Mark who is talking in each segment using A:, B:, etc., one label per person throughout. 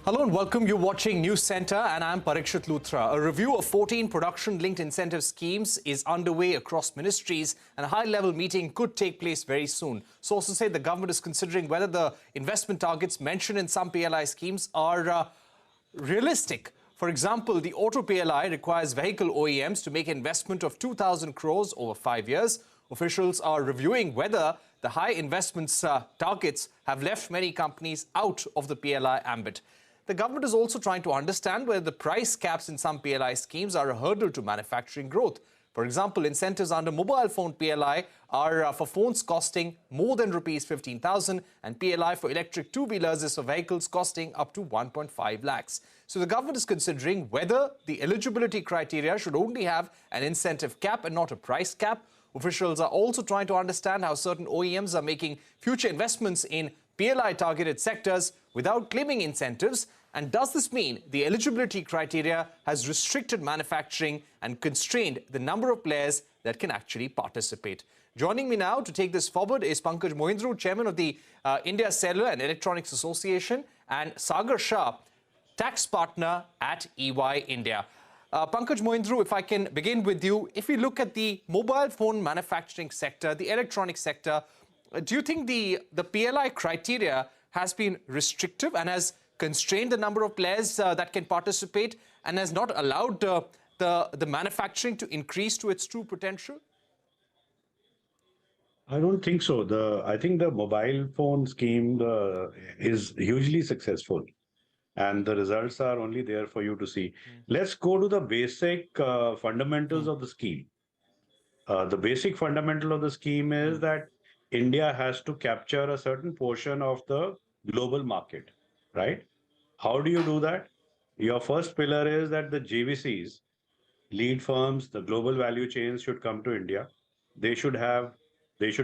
A: Hello and welcome. You're watching News Center and I'm Parikshit Luthra. A review of 14 production-linked incentive schemes is underway across ministries and a high-level meeting could take place very soon. Sources say the government is considering whether the investment targets mentioned in some PLI schemes are realistic. For example, the Auto PLI requires vehicle OEMs to make an investment of 2,000 crores over 5 years. Officials are reviewing whether the high investments targets have left many companies out of the PLI ambit. The government is also trying to understand whether the price caps in some PLI schemes are a hurdle to manufacturing growth. For example, incentives under mobile phone PLI are for phones costing more than rupees 15,000 and PLI for electric two-wheelers is for vehicles costing up to 1.5 lakhs. So the government is considering whether the eligibility criteria should only have an incentive cap and not a price cap. Officials are also trying to understand how certain OEMs are making future investments in PLI-targeted sectors without claiming incentives. And does this mean the eligibility criteria has restricted manufacturing and constrained the number of players that can actually participate? Joining me now to take this forward is Pankaj Mohindru, Chairman of the India Cellular and Electronics Association, and Sagar Shah, tax partner at EY India. Pankaj Mohindru, if I can begin with you, if we look at the mobile phone manufacturing sector, the electronic sector, do you think the PLI criteria has been restrictive and has constrained the number of players that can participate and has not allowed the manufacturing to increase to its true potential?
B: I don't think so. I think the mobile phone scheme is hugely successful, and the results are only there for you to see. Let's go to the basic fundamentals of the scheme. The basic fundamental of the scheme is that India has to capture a certain portion of the global market, right? How do you do that? Your first pillar is that the JVCs, lead firms, the global value chains should come to India. They should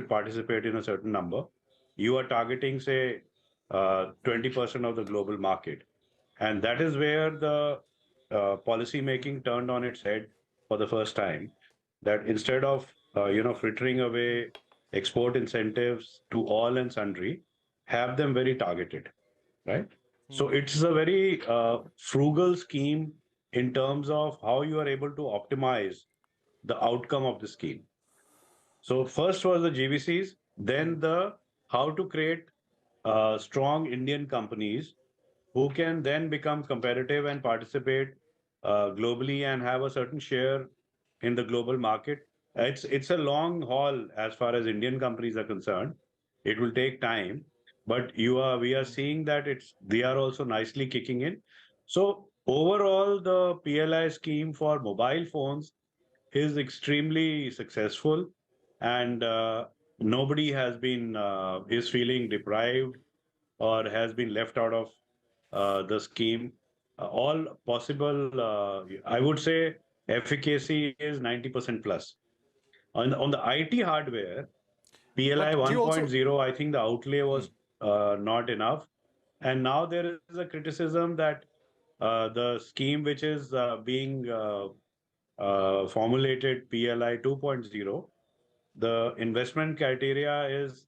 B: participate in a certain number. You are targeting, say, 20% of the global market. And that is where the policy making turned on its head for the first time, that instead of frittering away export incentives to all and sundry, have them very targeted, right? So it's a very frugal scheme in terms of how you are able to optimize the outcome of the scheme. So first was the GVCs, then the how to create strong Indian companies who can then become competitive and participate globally and have a certain share in the global market. It's a long haul as far as Indian companies are concerned. It will take time, but we are seeing that they are also nicely kicking in. So overall, the PLI scheme for mobile phones is extremely successful, and nobody has been is feeling deprived or has been left out of the scheme. All possible, I would say, efficacy is 90% plus. On the IT hardware, PLI
A: But do you also...
B: 1.0, I think the outlay was not enough. And now there is a criticism that the scheme which is being formulated, PLI 2.0, the investment criteria is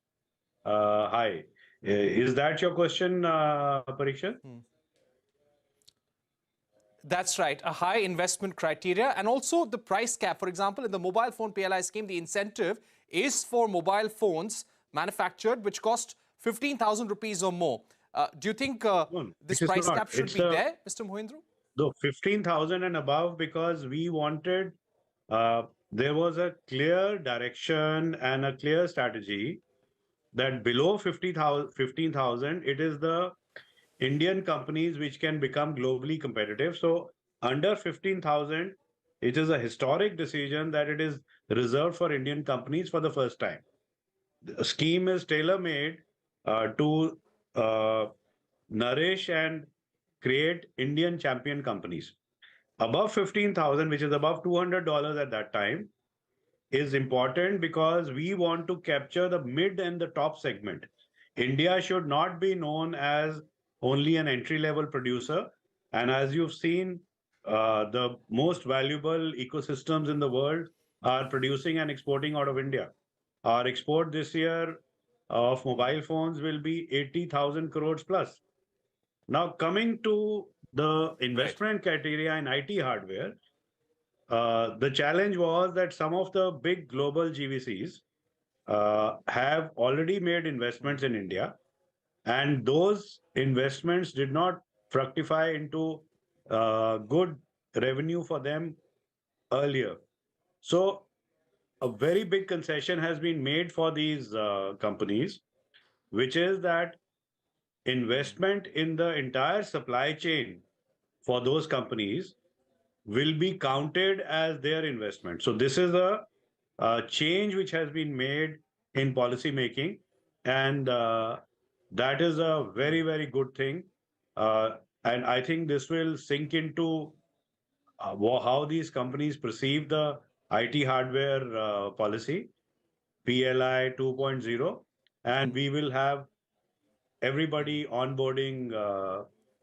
B: high. Is that your question, Pariksha?
A: That's right, a high investment criteria and also the price cap. For example, in the mobile phone PLI scheme, the incentive is for mobile phones manufactured which cost 15,000 rupees or more. Do you think this price cap should be there, Mr. Mohindru?
B: No, 15,000 and above, because we wanted, there was a clear direction and a clear strategy that below 15,000, it is the Indian companies which can become globally competitive. So under 15,000, it is a historic decision that it is reserved for Indian companies for the first time. The scheme is tailor-made to nourish and create Indian champion companies. Above 15,000, which is above $200 at that time, is important because we want to capture the mid and the top segment. India should not be known as only an entry-level producer. And as you've seen, the most valuable ecosystems in the world are producing and exporting out of India. Our export this year of mobile phones will be 80,000 crores plus. Now, coming to the investment criteria in IT hardware, the challenge was that some of the big global GVCs have already made investments in India, and those investments did not fructify into good revenue for them earlier. So, a very big concession has been made for these companies, which is that investment in the entire supply chain for those companies will be counted as their investment. So this is a change which has been made in policy making, and that is a very, very good thing. And I think this will sink into how these companies perceive the IT hardware policy, PLI 2.0, and we will have everybody onboarding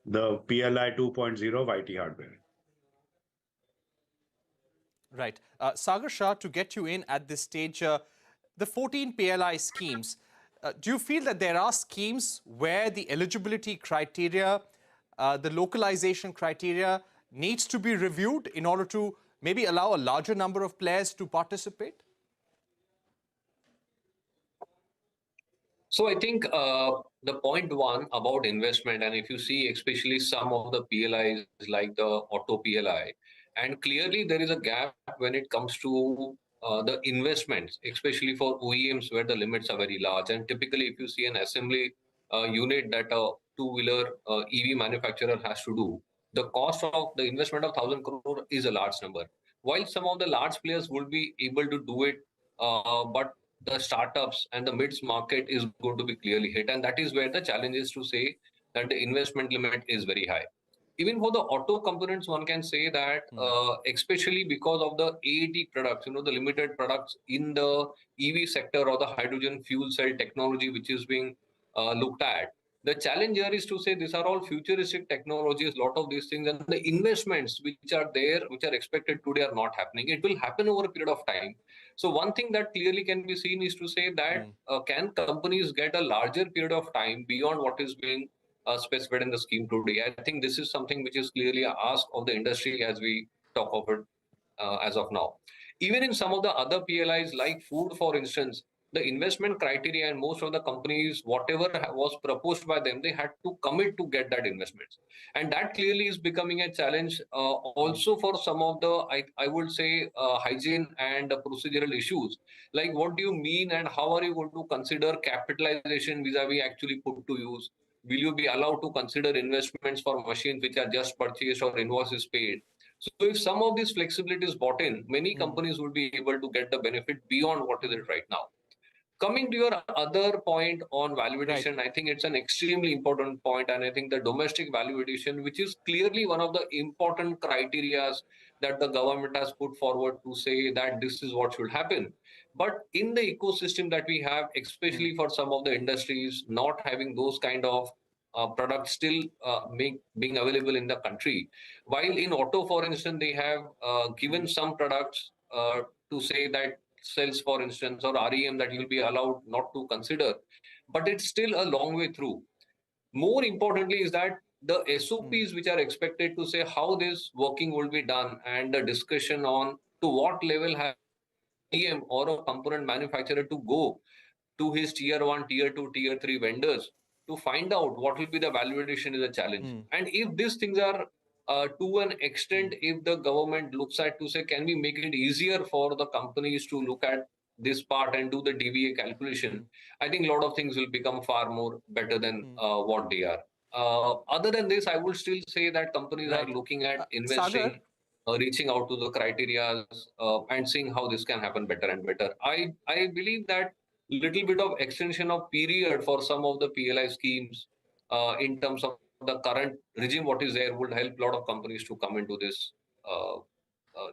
B: the PLI 2.0 of IT hardware.
A: Right. Sagar Shah, to get you in at this stage, the 14 PLI schemes, do you feel that there are schemes where the eligibility criteria, the localization criteria needs to be reviewed in order to maybe allow a larger number of players to participate?
C: So I think the point one about investment, and if you see especially some of the PLIs like the auto PLI, and clearly there is a gap when it comes to the investments, especially for OEMs where the limits are very large. And typically, if you see an assembly unit that a two-wheeler EV manufacturer has to do, the cost of the investment of 1,000 crore is a large number. While some of the large players will be able to do it, but the startups and the mids market is going to be clearly hit. And that is where the challenge is to say that the investment limit is very high. Even for the auto components, one can say that, especially because of the AAT products, the limited products in the EV sector or the hydrogen fuel cell technology, which is being looked at. The challenge here is to say these are all futuristic technologies, lot of these things, and the investments which are there, which are expected today, are not happening. It will happen over a period of time. So one thing that clearly can be seen is to say that can companies get a larger period of time beyond what is being specified in the scheme today? I think this is something which is clearly a ask of the industry as we talk of it as of now. Even in some of the other PLIs like food, for instance, the investment criteria and most of the companies, whatever was proposed by them, they had to commit to get that investment. And that clearly is becoming a challenge also for some of the, I would say, hygiene and procedural issues. Like what do you mean and how are you going to consider capitalization vis-a-vis actually put to use? Will you be allowed to consider investments for machines which are just purchased or invoices paid? So if some of these flexibility is bought in, many companies would be able to get the benefit beyond what is it right now. Coming to your other point on validation, I think it's an extremely important point, and I think the domestic validation, which is clearly one of the important criterias that the government has put forward to say that this is what should happen. But in the ecosystem that we have, especially for some of the industries not having those kind of products still being available in the country, while in auto, for instance, they have given some products to say that cells, for instance, or REM that you'll be allowed not to consider, but it's still a long way through. More importantly is that the SOPs which are expected to say how this working will be done and the discussion on to what level has EM or a component manufacturer to go to his tier 1, tier 2, tier 3 vendors to find out what will be the validation is a challenge. And if these things are to an extent, if the government looks at to say, can we make it easier for the companies to look at this part and do the DVA calculation, I think a lot of things will become far more better than what they are. Other than this, I would still say that companies are looking at investing, reaching out to the criteria and seeing how this can happen better and better. I believe that little bit of extension of period for some of the PLI schemes in terms of the current regime, what is there, would help a lot of companies to come into this,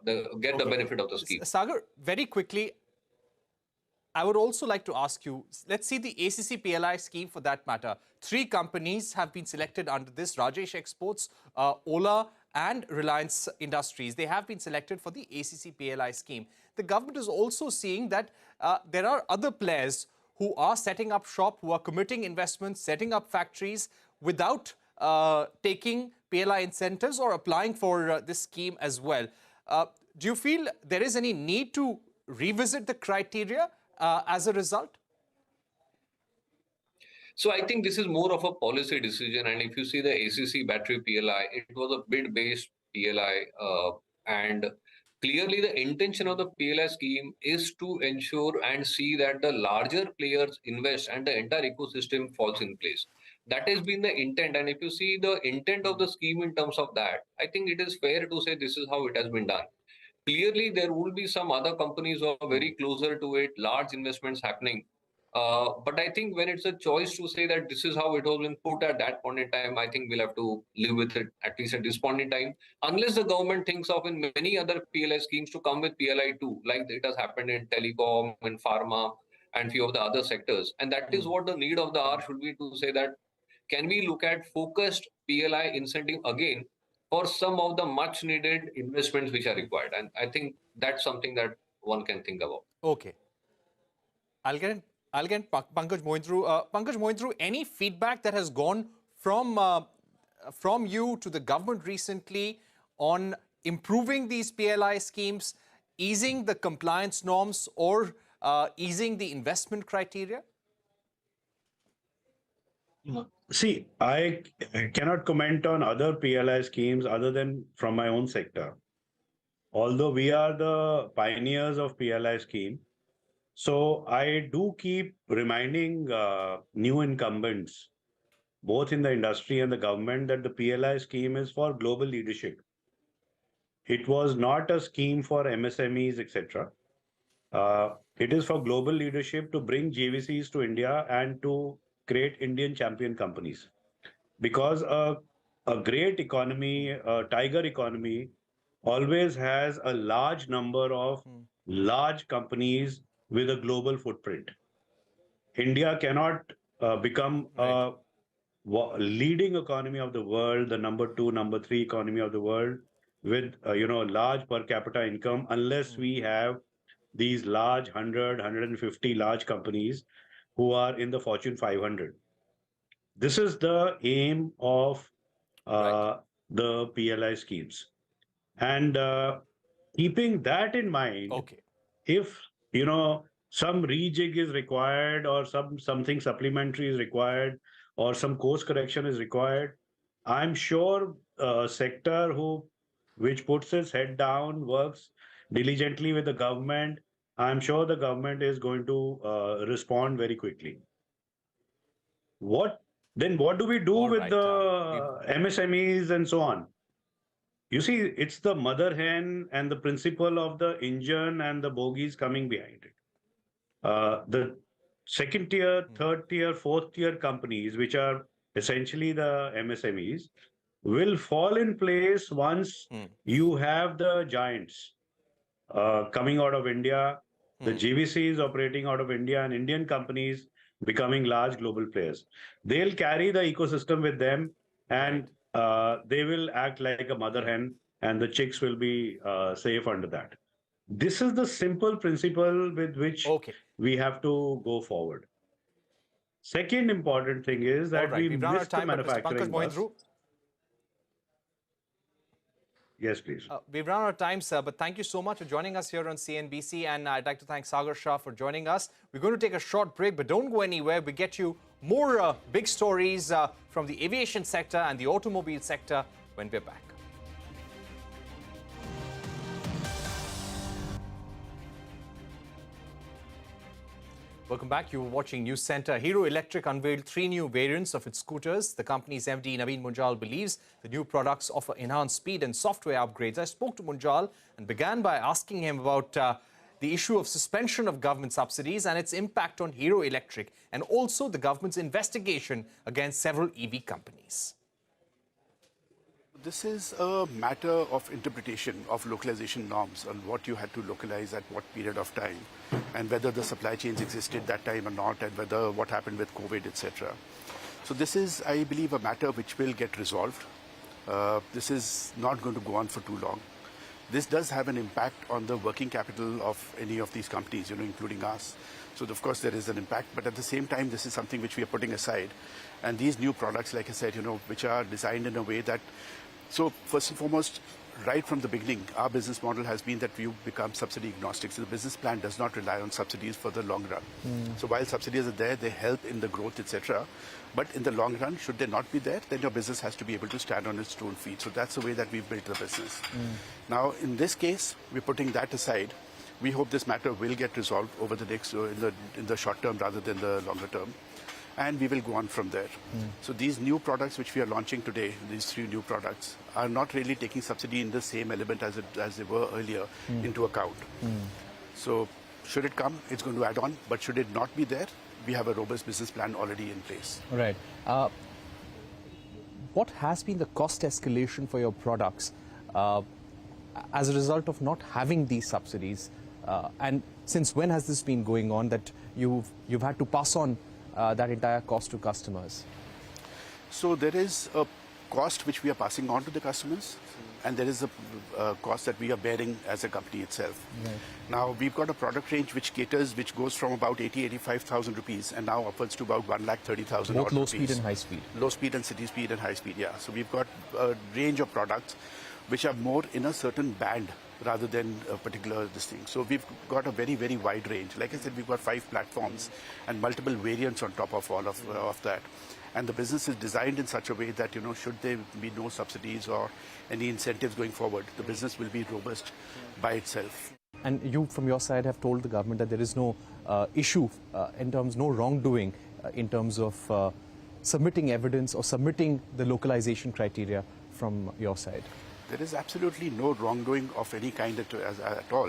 C: get the benefit of the scheme.
A: Sagar, very quickly, I would also like to ask you, let's see the ACC PLI scheme for that matter. 3 companies have been selected under this, Rajesh Exports, Ola and Reliance Industries. They have been selected for the ACC PLI scheme. The government is also seeing that there are other players who are setting up shop, who are committing investments, setting up factories without taking PLI incentives or applying for this scheme as well. Do you feel there is any need to revisit the criteria as a result?
C: So I think this is more of a policy decision. And if you see the ACC battery PLI, it was a bid-based PLI. And clearly the intention of the PLI scheme is to ensure and see that the larger players invest and the entire ecosystem falls in place. That has been the intent. And if you see the intent of the scheme in terms of that, I think it is fair to say this is how it has been done. Clearly, there will be some other companies who are very closer to it, large investments happening. But I think when it's a choice to say that this is how it was been put at that point in time, I think we'll have to live with it, at least at this point in time, unless the government thinks of in many other PLI schemes to come with PLI too, like it has happened in telecom, in pharma, and few of the other sectors. And that is what the need of the hour should be, to say that can we look at focused PLI incentive again for some of the much needed investments which are required. And I think that's something that one can think about.
A: Okay. I'll get Pankaj Mohindru. Pankaj Mohindru, any feedback that has gone from you to the government recently on improving these PLI schemes, easing the compliance norms, or easing the investment criteria?
B: See, I cannot comment on other PLI schemes other than from my own sector. Although we are the pioneers of PLI scheme, so I do keep reminding new incumbents, both in the industry and the government, that the PLI scheme is for global leadership. It was not a scheme for MSMEs, etc. It is for global leadership to bring JVCs to India and to create Indian champion companies. Because a great economy, a tiger economy, always has a large number of large companies with a global footprint. India cannot become a leading economy of the world, the number 2, number 3 economy of the world, with large per capita income, unless we have these large 100, 150 large companies who are in the Fortune 500. This is the aim of the PLI schemes. And keeping that in mind, if some rejig is required, or something supplementary is required, or some course correction is required, I'm sure a sector which puts its head down, works diligently with the government, I'm sure the government is going to respond very quickly. What do we do with the MSMEs and so on? You see, it's the mother hen and the principle of the engine and the bogies coming behind it. The second tier, third tier, fourth tier companies, which are essentially the MSMEs, will fall in place once you have the giants coming out of India, the GVCs operating out of India, and Indian companies becoming large global players. They'll carry the ecosystem with them, and they will act like a mother hen, and the chicks will be safe under that. This is the simple principle with which we have to go forward. Second important thing is that we missed the manufacturing bus. Yes, please.
A: We've run out of time, sir, but thank you so much for joining us here on CNBC. And I'd like to thank Sagar Shah for joining us. We're going to take a short break, but don't go anywhere. We get you more big stories from the aviation sector and the automobile sector when we're back. Welcome back. You're watching News Center. Hero Electric unveiled 3 new variants of its scooters. The company's MD, Naveen Munjal, believes the new products offer enhanced speed and software upgrades. I spoke to Munjal and began by asking him about the issue of suspension of government subsidies and its impact on Hero Electric, and also the government's investigation against several EV companies.
D: This is a matter of interpretation of localization norms on what you had to localize at what period of time, and whether the supply chains existed that time or not, and whether what happened with COVID, etc. So this is, I believe, a matter which will get resolved. This is not going to go on for too long. This does have an impact on the working capital of any of these companies, including us. So of course there is an impact, but at the same time, this is something which we are putting aside. And these new products, like I said, which are designed in a way that, so first and foremost, right from the beginning, our business model has been that we become subsidy agnostic. So the business plan does not rely on subsidies for the long run. So while subsidies are there, they help in the growth, etc. But in the long run, should they not be there, then your business has to be able to stand on its own feet. So that's the way that we've built the business. Now, in this case, we're putting that aside. We hope this matter will get resolved over the next, in the short term rather than the longer term. And we will go on from there. So these new products which we are launching today, these 3 new products, are not really taking subsidy in the same element as they were earlier into account. So should it come, it's going to add on. But should it not be there, we have a robust business plan already in place.
A: Right. What has been the cost escalation for your products as a result of not having these subsidies? And since when has this been going on that you've had to pass on that entire cost to customers?
D: So there is a cost which we are passing on to the customers, and there is a cost that we are bearing as a company itself.
A: Right.
D: Now, we've got a product range which goes from about 85,000 rupees and now upwards to about 130,000
A: Both low
D: rupees.
A: speed and high speed?
D: Low speed and city speed and high speed, yeah. So we've got a range of products which are more in a certain band rather than a particular this thing. So we've got a very, very wide range. Like I said, we've got 5 platforms and multiple variants on top of all of that. And the business is designed in such a way that, should there be no subsidies or any incentives going forward, the business will be robust by itself.
A: And you, from your side, have told the government that there is no issue no wrongdoing in terms of submitting evidence or submitting the localization criteria from your side.
D: There is absolutely no wrongdoing of any kind at all.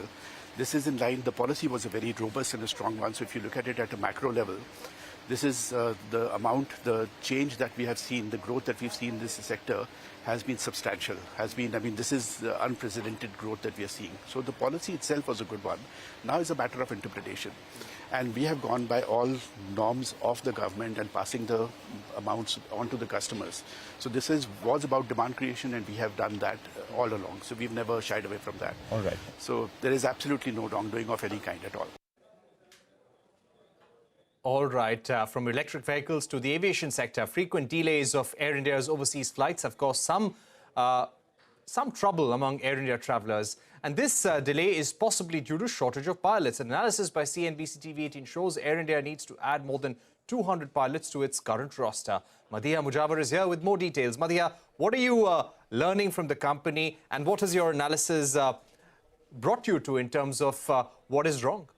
D: This is in line. The policy was a very robust and a strong one. So if you look at it at a macro level, this is the change that we have seen, the growth that we've seen in this sector has been substantial, this is the unprecedented growth that we are seeing. So the policy itself was a good one. Now it's a matter of interpretation. And we have gone by all norms of the government and passing the amounts on to the customers. So this was about demand creation, and we have done that all along. So we've never shied away from that.
A: All right.
D: So there is absolutely no wrongdoing of any kind at all.
A: All right, from electric vehicles to the aviation sector, frequent delays of Air India's overseas flights have caused some trouble among Air India travellers. And this delay is possibly due to shortage of pilots. An analysis by CNBC TV18 shows Air India needs to add more than 200 pilots to its current roster. Madhiya Mujawar is here with more details. Madhiya, what are you learning from the company, and what has your analysis brought you to in terms of what is wrong?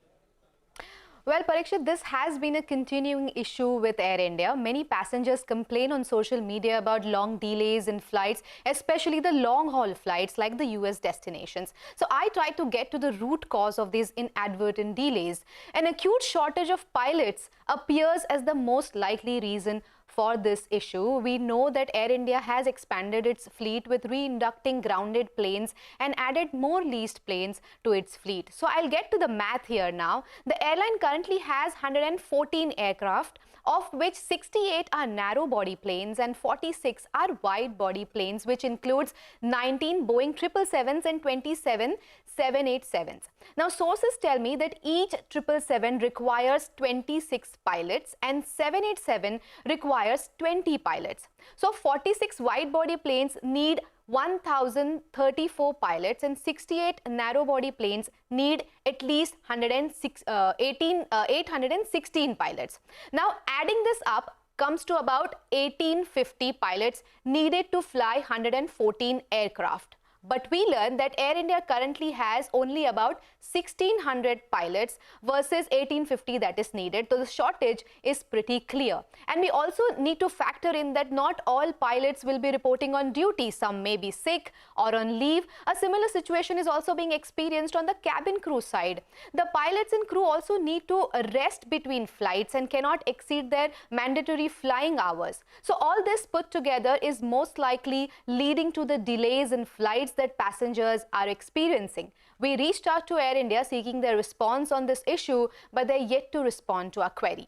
E: Well, Parikshit, this has been a continuing issue with Air India. Many passengers complain on social media about long delays in flights, especially the long-haul flights like the US destinations. So I tried to get to the root cause of these inadvertent delays. An acute shortage of pilots appears as the most likely reason for this issue. We know that Air India has expanded its fleet with reinducting grounded planes and added more leased planes to its fleet. So I'll get to the math here now. The airline currently has 114 aircraft, of which 68 are narrow body planes and 46 are wide body planes, which includes 19 Boeing 777s and 27 787s. Now, sources tell me that each 777 requires 26 pilots and 787 requires 20 pilots. So 46 wide body planes need 1,034 pilots and 68 narrow body planes need at least 816 pilots. Now, adding this up comes to about 1,850 pilots needed to fly 114 aircraft. But we learned that Air India currently has only about 1,600 pilots versus 1,850 that is needed. So the shortage is pretty clear. And we also need to factor in that not all pilots will be reporting on duty. Some may be sick or on leave. A similar situation is also being experienced on the cabin crew side. The pilots and crew also need to rest between flights and cannot exceed their mandatory flying hours. So all this put together is most likely leading to the delays in flights that passengers are experiencing. We reached out to Air India seeking their response on this issue, but they're yet to respond to our query.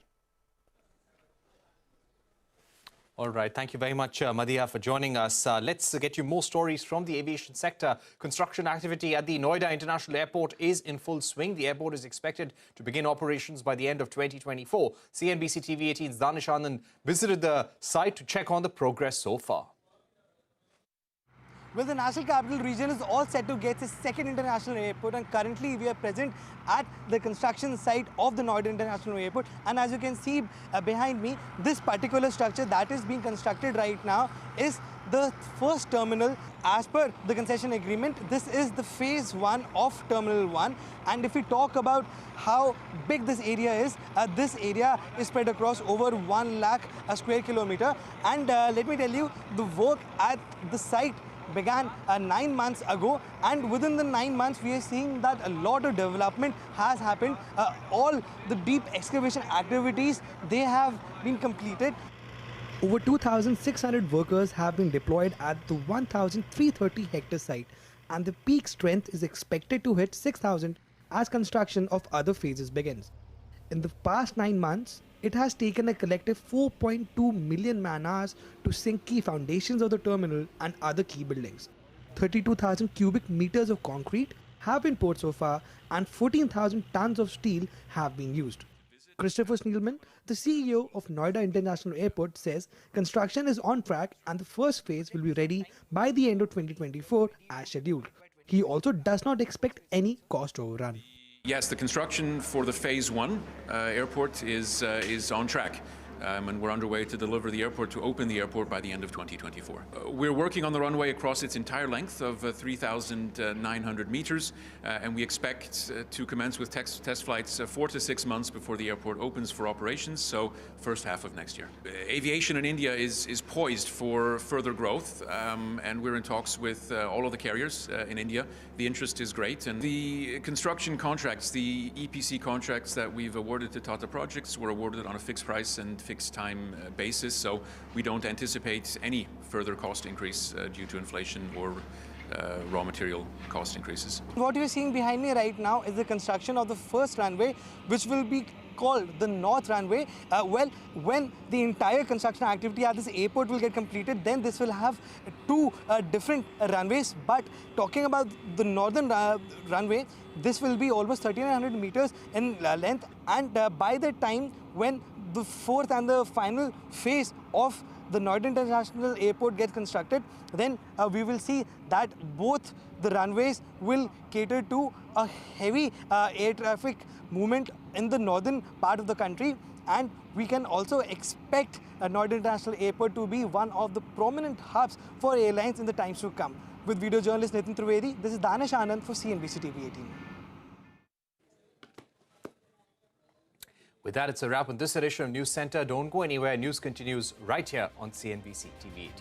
A: All right. Thank you very much, Madhya, for joining us. Let's get you more stories from the aviation sector. Construction activity at the Noida International Airport is in full swing. The airport is expected to begin operations by the end of 2024. CNBC TV 18's Danish Anand visited the site to check on the progress so far.
F: Well, the National Capital Region is all set to get its second international airport, and currently we are present at the construction site of the Noida International Airport. And as you can see behind me, this particular structure that is being constructed right now is the first terminal as per the concession agreement. This is the phase 1 of Terminal 1. And if we talk about how big this area is spread across over 1 lakh square kilometer. And let me tell you, the work at the site began 9 months ago, and within the 9 months we are seeing that a lot of development has happened. All the deep excavation activities, they have been completed. Over 2,600 workers have been deployed at the 1,330 hectare site, and the peak strength is expected to hit 6,000 as construction of other phases begins. In the past 9 months, it has taken a collective 4.2 million man-hours to sink key foundations of the terminal and other key buildings. 32,000 cubic meters of concrete have been poured so far, and 14,000 tons of steel have been used. Christopher Sneelman, the CEO of Noida International Airport, says construction is on track and the first phase will be ready by the end of 2024 as scheduled. He also does not expect any cost overrun.
G: Yes, the construction for the phase 1 airport is on track. And we're underway to deliver the airport, to open the airport by the end of 2024. We're working on the runway across its entire length of 3,900 meters, and we expect to commence with test flights 4 to 6 months before the airport opens for operations, so first half of next year. Aviation in India is poised for further growth, and we're in talks with all of the carriers in India. The interest is great, and the construction contracts, the EPC contracts that we've awarded to Tata Projects were awarded on a fixed price and fixed time basis, so we don't anticipate any further cost increase due to inflation or raw material cost increases.
F: What you're seeing behind me right now is the construction of the first runway, which will be called the North Runway. Well, when the entire construction activity at this airport will get completed, then this will have 2 different runways. But talking about the Northern Runway, this will be almost 1,300 meters in length, and by the time when the fourth and the final phase of the Noida International Airport gets constructed, then we will see that both the runways will cater to a heavy air traffic movement in the northern part of the country, and we can also expect Noida International Airport to be one of the prominent hubs for airlines in the times to come. With video journalist Nitin Trivedi, this is Danish Anand for CNBC TV 18.
A: With that, it's a wrap on this edition of News Center. Don't go anywhere. News continues right here on CNBC TV 18.